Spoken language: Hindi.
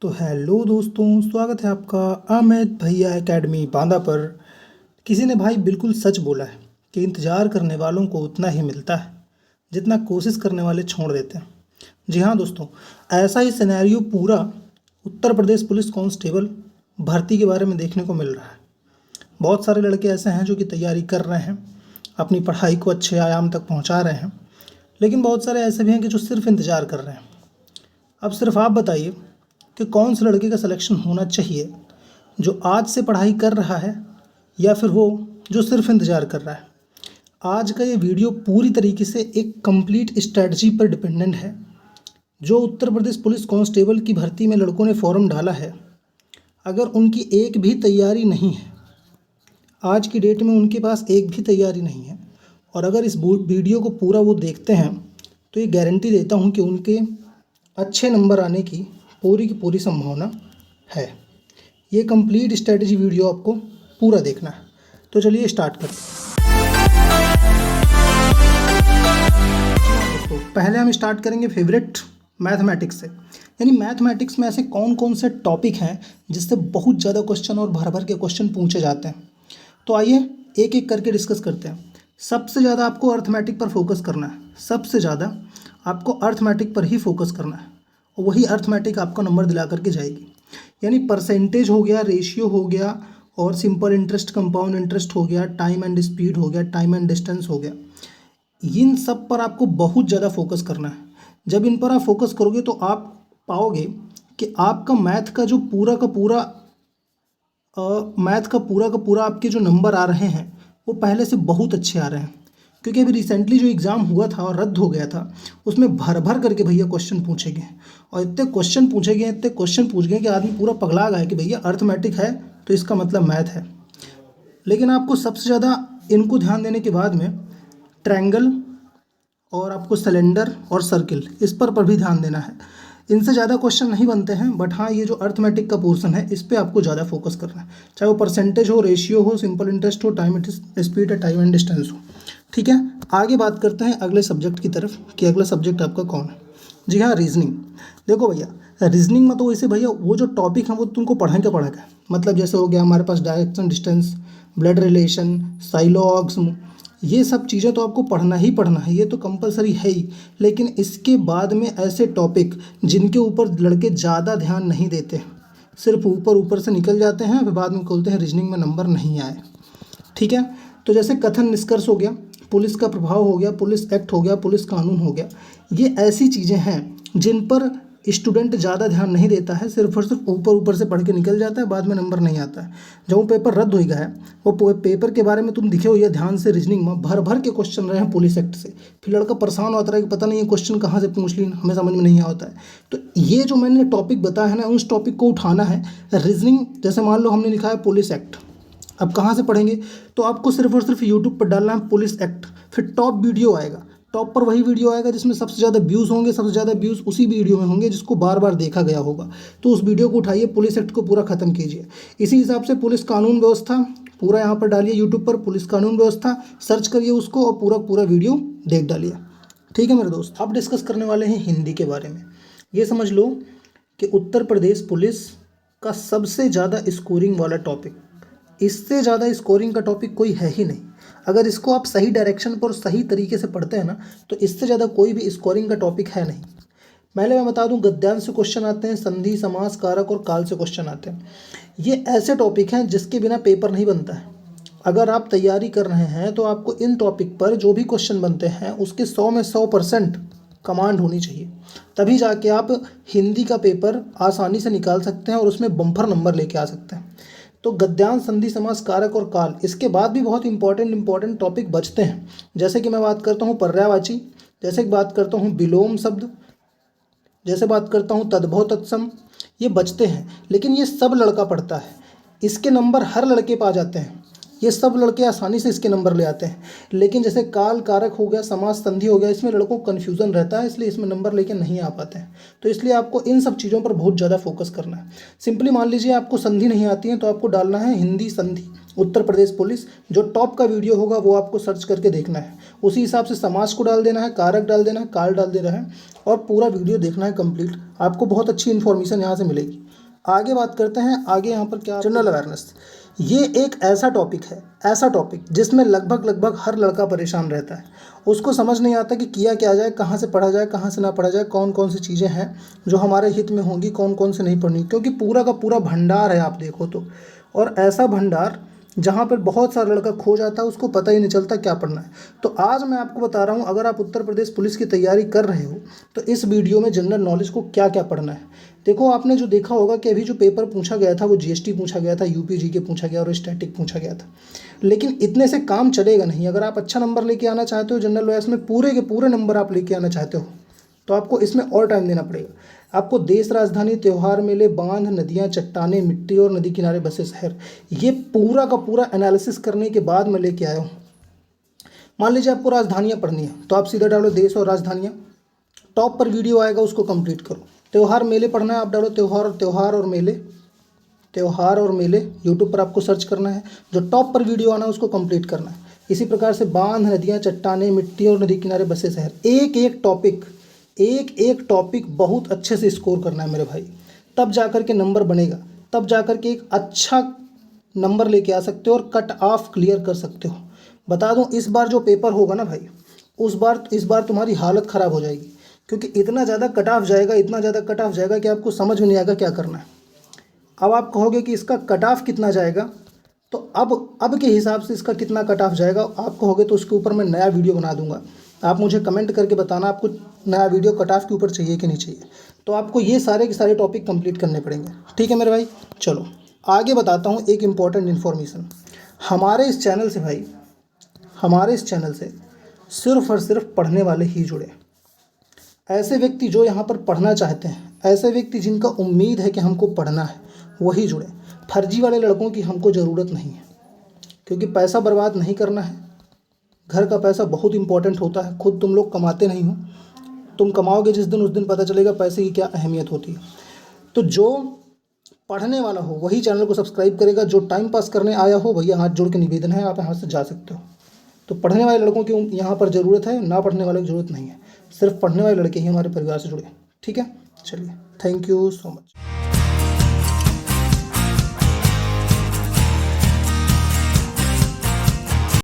तो हेलो दोस्तों, स्वागत है आपका अमित भैया एकेडमी बांदा पर। किसी ने भाई बिल्कुल सच बोला है कि इंतज़ार करने वालों को उतना ही मिलता है जितना कोशिश करने वाले छोड़ देते हैं। जी हाँ दोस्तों, ऐसा ही सिनेरियो पूरा उत्तर प्रदेश पुलिस कांस्टेबल भर्ती के बारे में देखने को मिल रहा है। बहुत सारे लड़के ऐसे हैं जो कि तैयारी कर रहे हैं, अपनी पढ़ाई को अच्छे आयाम तक पहुंचा रहे हैं, लेकिन बहुत सारे ऐसे भी हैं कि जो सिर्फ इंतज़ार कर रहे हैं। अब सिर्फ आप बताइए कि कौन से लड़के का सिलेक्शन होना चाहिए, जो आज से पढ़ाई कर रहा है या फिर वो जो सिर्फ इंतज़ार कर रहा है। आज का ये वीडियो पूरी तरीके से एक कंप्लीट स्ट्रेटजी पर डिपेंडेंट है। जो उत्तर प्रदेश पुलिस कांस्टेबल की भर्ती में लड़कों ने फॉर्म डाला है, अगर उनकी एक भी तैयारी नहीं है, आज की डेट में उनके पास एक भी तैयारी नहीं है, और अगर इस वीडियो को पूरा वो देखते हैं तो ये गारंटी देता हूँ कि उनके अच्छे नंबर आने की पूरी संभावना है। ये कंप्लीट स्ट्रेटजी वीडियो आपको पूरा देखना है, तो चलिए स्टार्ट करते हैं। दोस्तों, पहले हम स्टार्ट करेंगे फेवरेट मैथमेटिक्स से। यानी मैथमेटिक्स में ऐसे कौन कौन से टॉपिक हैं जिससे बहुत ज़्यादा क्वेश्चन और भर भर के क्वेश्चन पूछे जाते हैं। तो आइए एक एक करके डिस्कस करते हैं। सबसे ज़्यादा आपको अर्थमेटिक पर फोकस करना है। सबसे ज़्यादा आपको अर्थमेटिक पर ही फोकस करना है, और वही अर्थमेटिक आपको नंबर दिला करके जाएगी। यानी परसेंटेज हो गया, रेशियो हो गया, और सिंपल इंटरेस्ट, कंपाउंड इंटरेस्ट हो गया, टाइम एंड स्पीड हो गया, टाइम एंड डिस्टेंस हो गया। इन सब पर आपको बहुत ज़्यादा फोकस करना है। जब इन पर आप फोकस करोगे तो आप पाओगे कि आपका मैथ का पूरा आपके जो नंबर आ रहे हैं वो पहले से बहुत अच्छे आ रहे हैं। क्योंकि अभी रिसेंटली जो एग्ज़ाम हुआ था और रद्द हो गया था, उसमें भर भर करके भैया क्वेश्चन पूछे गए, और इतने क्वेश्चन पूछ गए कि आदमी पूरा पगला गया कि भैया अर्थमेटिक है तो इसका मतलब मैथ है। लेकिन आपको सबसे ज़्यादा इनको ध्यान देने के बाद में ट्रायंगल और आपको सिलेंडर और सर्किल, इस पर भी ध्यान देना है। इनसे ज़्यादा क्वेश्चन नहीं बनते हैं, बट हाँ, ये जो अर्थमेटिक का पोर्शन है इस पर आपको ज़्यादा फोकस करना है। चाहे वो परसेंटेज हो, रेशियो हो, सिंपल इंटरेस्ट हो, टाइम स्पीड है, टाइम एंड डिस्टेंस हो। ठीक है, आगे बात करते हैं अगले सब्जेक्ट की तरफ कि अगला सब्जेक्ट आपका कौन है। जी हाँ, रीजनिंग। देखो भैया, रीजनिंग में तो वैसे भैया वो जो टॉपिक है वो तुमको पढ़ा है। मतलब जैसे हो गया हमारे पास डायरेक्शन, डिस्टेंस, ब्लड रिलेशन, साइलॉग्स, ये सब चीज़ें तो आपको पढ़ना ही पढ़ना है, ये तो कंपलसरी है ही। लेकिन इसके बाद में ऐसे टॉपिक जिनके ऊपर लड़के ज़्यादा ध्यान नहीं देते, सिर्फ ऊपर ऊपर से निकल जाते हैं, फिर बाद में बोलते हैं रीजनिंग में नंबर नहीं आए। ठीक है, तो जैसे कथन निष्कर्ष हो गया, पुलिस का प्रभाव हो गया, पुलिस एक्ट हो गया, पुलिस कानून हो गया, ये ऐसी चीज़ें हैं जिन पर स्टूडेंट ज़्यादा ध्यान नहीं देता है, सिर्फ और सिर्फ ऊपर ऊपर से पढ़ के निकल जाता है, बाद में नंबर नहीं आता है। जब वो पेपर रद्द हो गया है, वो पेपर के बारे में तुम दिखे हो या ध्यान से, रीजनिंग में भर भर के क्वेश्चन रहे हैं पुलिस एक्ट से, फिर लड़का परेशान होता है कि पता नहीं ये क्वेश्चन कहाँ से पूछ ली, हमें समझ में नहीं आता है। तो ये जो मैंने टॉपिक बताया है ना, उस टॉपिक को उठाना है। रीजनिंग जैसे मान लो हमने लिखा है पुलिस एक्ट, अब कहाँ से पढ़ेंगे, तो आपको सिर्फ और सिर्फ यूट्यूब पर डालना है पुलिस एक्ट, फिर टॉप वीडियो आएगा, टॉप पर वही वीडियो आएगा जिसमें सबसे ज़्यादा व्यूज़ होंगे, सबसे ज़्यादा व्यूज़ उसी वीडियो में होंगे जिसको बार बार देखा गया होगा। तो उस वीडियो को उठाइए, पुलिस एक्ट को पूरा ख़त्म कीजिए। इसी हिसाब से पुलिस कानून व्यवस्था पूरा यहाँ पर डालिए, यूट्यूब पर पुलिस कानून व्यवस्था सर्च करिए उसको, और पूरा वीडियो देख डालिए। ठीक है मेरे दोस्त, अब डिस्कस करने वाले हैं हिंदी के बारे में। ये समझ लो कि उत्तर प्रदेश पुलिस का सबसे ज़्यादा स्कोरिंग वाला टॉपिक, इससे ज़्यादा स्कोरिंग का टॉपिक कोई है ही नहीं। अगर इसको आप सही डायरेक्शन पर सही तरीके से पढ़ते हैं ना, तो इससे ज़्यादा कोई भी स्कोरिंग का टॉपिक है नहीं। पहले मैं बता दूं, गद्यांश से क्वेश्चन आते हैं, संधि, समास, कारक और काल से क्वेश्चन आते हैं। ये ऐसे टॉपिक हैं जिसके बिना पेपर नहीं बनता है। अगर आप तैयारी कर रहे हैं तो आपको इन टॉपिक पर जो भी क्वेश्चन बनते हैं उसके 100 में 100% कमांड होनी चाहिए, तभी जाके आप हिंदी का पेपर आसानी से निकाल सकते हैं और उसमें बम्पर नंबर लेके आ सकते हैं। तो गद्यांश, संधि, समास, कारक और काल, इसके बाद भी बहुत इंपॉर्टेंट टॉपिक बचते हैं। जैसे कि मैं बात करता हूँ पर्यायवाची, जैसे कि बात करता हूँ विलोम शब्द, जैसे बात करता हूँ तद्भव, तत्सम, ये बचते हैं। लेकिन ये सब लड़का पढ़ता है, इसके नंबर हर लड़के पा जाते हैं, ये सब लड़के आसानी से इसके नंबर ले आते हैं। लेकिन जैसे काल, कारक हो गया, समास, संधि हो गया, इसमें लड़कों को कन्फ्यूज़न रहता है, इसलिए इसमें नंबर लेके नहीं आ पाते हैं। तो इसलिए आपको इन सब चीज़ों पर बहुत ज़्यादा फोकस करना है। सिंपली मान लीजिए आपको संधि नहीं आती है तो आपको डालना है हिंदी संधि, उत्तर प्रदेश पुलिस, जो टॉप का वीडियो होगा वो आपको सर्च करके देखना है, उसी हिसाब से समास को डाल देना है, कारक डाल देना है, काल डाल देना है और पूरा वीडियो देखना है कंप्लीट। आपको बहुत अच्छी इन्फॉर्मेशन यहाँ से मिलेगी। आगे बात करते हैं, आगे यहाँ पर क्या, जनरल अवेयरनेस। ये एक ऐसा टॉपिक है, ऐसा टॉपिक जिसमें लगभग हर लड़का परेशान रहता है। उसको समझ नहीं आता कि किया क्या जाए, कहाँ से पढ़ा जाए, कहाँ से ना पढ़ा जाए, कौन कौन सी चीज़ें हैं जो हमारे हित में होंगी, कौन कौन से नहीं पढ़नी, क्योंकि पूरा का पूरा भंडार है आप देखो तो। और ऐसा भंडार जहाँ पर बहुत सारा लड़का खो जाता है, उसको पता ही नहीं चलता क्या पढ़ना है। तो आज मैं आपको बता रहा हूँ, अगर आप उत्तर प्रदेश पुलिस की तैयारी कर रहे हो तो इस वीडियो में जनरल नॉलेज को क्या क्या पढ़ना है। देखो, आपने जो देखा होगा कि अभी जो पेपर पूछा गया था वो जीएसटी पूछा गया था, यूपी जीके पूछा गया और स्टैटिक पूछा गया था। लेकिन इतने से काम चलेगा नहीं। अगर आप अच्छा नंबर लेके आना चाहते हो जनरल अवेयरनेस में, पूरे के पूरे नंबर आप लेके आना चाहते हो, तो आपको इसमें और टाइम देना पड़ेगा। आपको देश, राजधानी, त्यौहार, मेले, बांध, नदियाँ, चट्टानें, मिट्टी और नदी किनारे बसे शहर, ये पूरा का पूरा एनालिसिस करने के बाद मैं लेके आया हूँ। मान लीजिए आपको राजधानियाँ पढ़नी है तो आप सीधा डालो देश और राजधानियाँ, टॉप पर वीडियो आएगा उसको कंप्लीट करो। त्यौहार, मेले पढ़ना है, आप डालो त्यौहार और मेले, त्यौहार और मेले यूट्यूब पर आपको सर्च करना है, जो टॉप पर वीडियो आना है उसको कंप्लीट करना है। इसी प्रकार से बांध, नदियाँ, चट्टानें, मिट्टी और नदी किनारे बसे शहर, एक एक टॉपिक बहुत अच्छे से स्कोर करना है मेरे भाई। तब जाकर के नंबर बनेगा, तब जाकर के एक अच्छा नंबर लेके आ सकते हो और कट ऑफ क्लियर कर सकते हो। बता दूं, इस बार जो पेपर होगा ना भाई, इस बार तुम्हारी हालत ख़राब हो जाएगी, क्योंकि इतना ज़्यादा कट ऑफ जाएगा, इतना ज़्यादा कट ऑफ जाएगा कि आपको समझ में नहीं आएगा क्या करना है। अब आप कहोगे कि इसका कट ऑफ कितना जाएगा, तो अब के हिसाब से इसका कितना कट ऑफ जाएगा आप कहोगे तो उसके ऊपर मैं नया वीडियो बना दूंगा। आप मुझे कमेंट करके बताना आपको नया वीडियो कट ऑफ के ऊपर चाहिए कि नहीं चाहिए। तो आपको ये सारे के सारे टॉपिक कंप्लीट करने पड़ेंगे, ठीक है मेरे भाई। चलो आगे बताता हूँ एक इम्पॉर्टेंट इन्फॉर्मेशन। हमारे इस चैनल से भाई, हमारे इस चैनल से सिर्फ और सिर्फ पढ़ने वाले ही जुड़े, ऐसे व्यक्ति जो यहाँ पर पढ़ना चाहते हैं, ऐसे व्यक्ति जिनका उम्मीद है कि हमको पढ़ना है, वही जुड़े। फर्जी वाले लड़कों की हमको ज़रूरत नहीं है, क्योंकि पैसा बर्बाद नहीं करना है। घर का पैसा बहुत इंपॉर्टेंट होता है, खुद तुम लोग कमाते नहीं हो, तुम कमाओगे जिस दिन, उस दिन पता चलेगा पैसे की क्या अहमियत होती है। तो जो पढ़ने वाला हो वही चैनल को सब्सक्राइब करेगा, जो टाइम पास करने आया हो भैया हाथ जोड़ के निवेदन है, आप यहाँ से जा सकते हो। तो पढ़ने वाले लड़कों की यहाँ पर ज़रूरत है, ना पढ़ने वालों की ज़रूरत नहीं है। सिर्फ पढ़ने वाले लड़के ही हमारे परिवार से जुड़े, ठीक है। चलिए, थैंक यू सो मच।